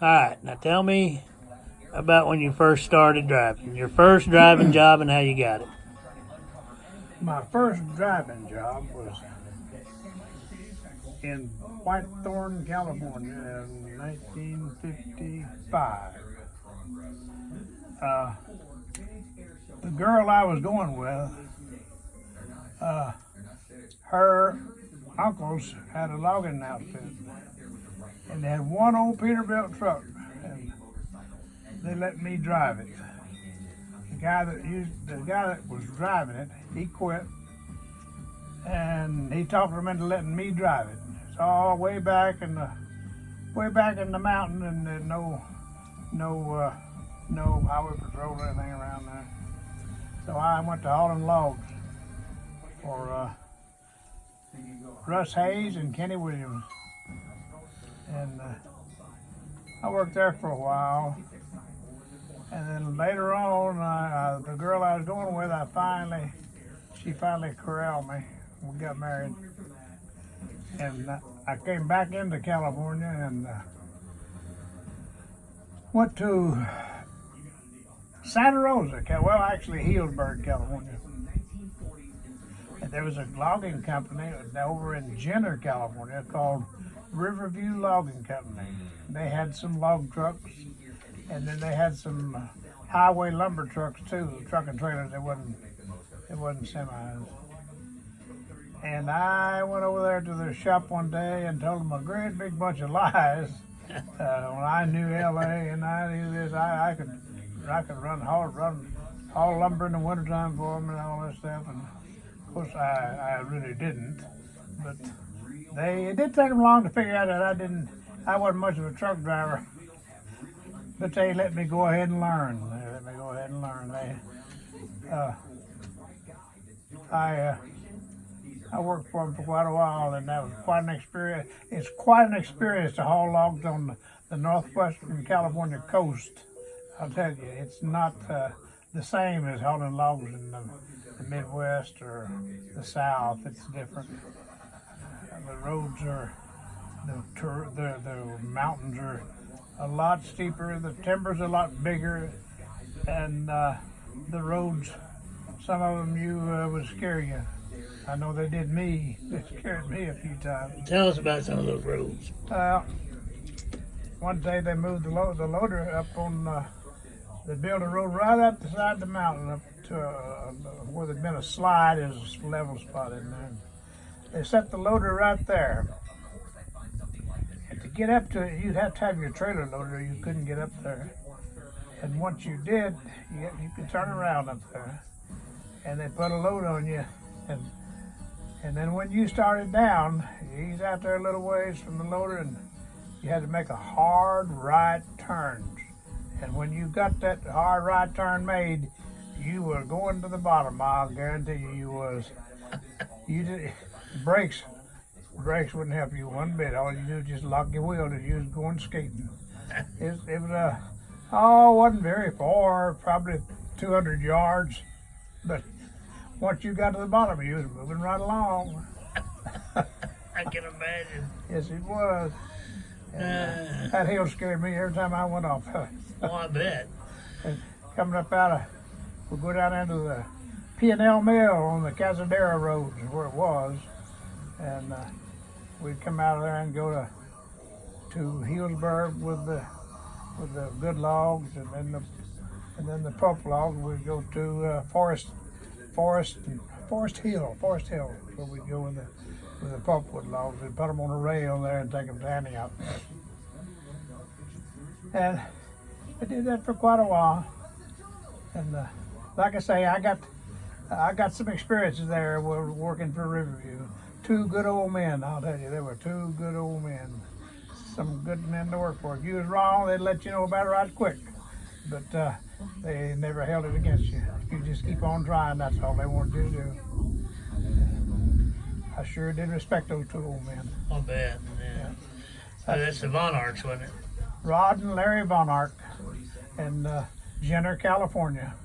All right, now tell me about when you first started driving. Your first driving job and how you got it. My first driving job was in Whitethorn, California in 1955. The girl I was going with, her uncles had a logging outfit, and they had one old Peterbilt truck, and they let me drive it. The guy that was driving it, he quit, and he talked him into letting me drive it. It's all way back in the mountain, and there's no highway patrol or anything around there. So I went to hauling logs for Russ Hayes and Kenny Williams, and I worked there for a while. And then later on, the girl I was going with, she finally corralled me. We got married, and I came back into California and went to Santa Rosa, actually Healdsburg, California. And there was a logging company over in Jenner, California, called Riverview Logging Company. They had some log trucks, and then they had some highway lumber trucks too, truck and trailers. It wasn't semis. And I went over there to their shop one day and told them a great big bunch of lies. When I knew LA and I knew this, I could haul lumber in the wintertime for them and all that stuff. And of course, I really didn't. But it did take them long to figure out that I wasn't much of a truck driver. But they let me go ahead and learn. I worked for them for quite a while, and that was quite an experience. It's quite an experience to haul logs on the northwestern California coast. I'll tell you, it's not the same as hauling logs in the Midwest or the South. It's different. The roads the mountains are a lot steeper, the timber's a lot bigger, and the roads, some of them would scare you. I know they did me. They scared me a few times. Tell us about some of those roads. One day they moved the loader up on, they built a road right up the side of the mountain up to where there'd been a slide. There's a level spot in there. They set the loader right there. And to get up to it, you'd have to have your trailer loader. You couldn't get up there. And once you did, you could turn around up there. And they put a load on you. And then when you started down, you eased out there a little ways from the loader, and you had to make a hard right turn. And when you got that hard right turn made, you were going to the bottom. I'll guarantee you was. Brakes wouldn't help you one bit. All you do is just lock your wheel if you was going skating. It was wasn't very far, probably 200 yards, but once you got to the bottom, you was moving right along. I can imagine. Yes, it was. That hill scared me every time I went off. Oh, I bet. And coming up we'll go down into the P&L Mill on the Cazadera Road, where it was, and we'd come out of there and go to Healdsburg with the good logs, and then the pulp logs. We'd go to Forest Hill, where we'd go with the pulpwood logs. We'd put them on a rail there and take them to Antioch. And I did that for quite a while. And like I say, I got some experiences there working for Riverview. Two good old men, I'll tell you. They were two good old men. Some good men to work for. If you was wrong, they'd let you know about it right quick. But they never held it against you. You just keep on trying, that's all they wanted you to do. I sure did respect those two old men. I'll bet, yeah. That's the Von Arks, wasn't it? Rod and Larry Von Ark in Jenner, California.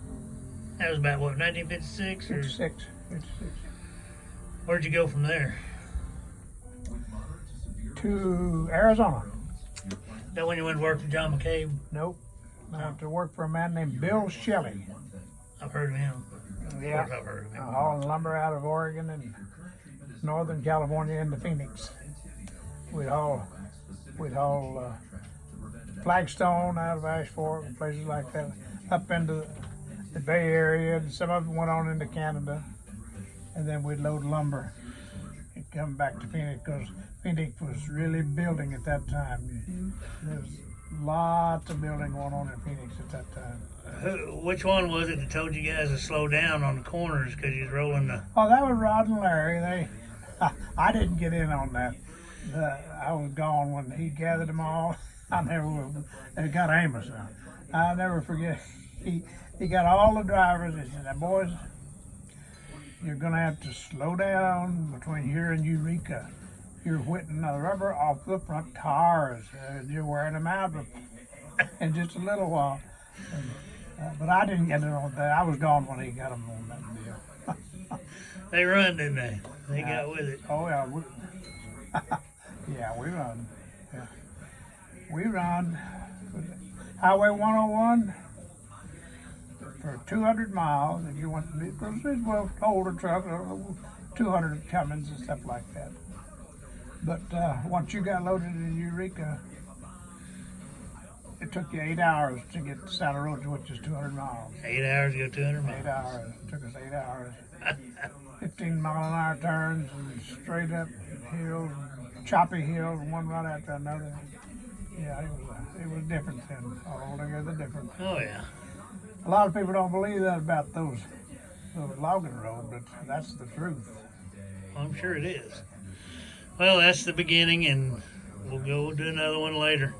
That was about, what, 1956? 56. Where'd you go from there? To Arizona. That when you went to work for John McCabe? Nope. I went to work for a man named Bill Shelley. I've heard of him. Yeah. Of course I've heard of him. Hauling lumber out of Oregon and Northern California into Phoenix. We'd haul flagstone out of Ash Fork and places like that up into the Bay Area, and some of them went on into Canada, and then we'd load lumber and come back to Phoenix because Phoenix was really building at that time. There was lots of building going on in Phoenix at that time. Which one was it that told you guys to slow down on the corners because you was rolling the... Oh, that was Rod and Larry. I didn't get in on that. I was gone when he gathered them all. I never will. It got Amos now. I'll never forget. He got all the drivers. He said, "Now, boys, you're going to have to slow down between here and Eureka. You're whipping the rubber off the front tires. You're wearing them out in just a little while." But I didn't get in on that. I was gone when he got them on that deal. They run, didn't they? They got with it. Oh, yeah. Yeah, we run. Yeah. We run Highway 101 for 200 miles. If you want, because it's well older truck, 200 Cummins and stuff like that. But once you got loaded in Eureka, it took you 8 hours to get to Saddle Road, which is 200 miles. 8 hours to go 200 miles. 8 hours. It took us 8 hours. 15-mile-an-hour turns and straight up hills, choppy hills, one right after another. Yeah, it was different then, altogether different. Oh, yeah. A lot of people don't believe that about those logging roads, but that's the truth. I'm sure it is. Well, that's the beginning, and we'll go do another one later.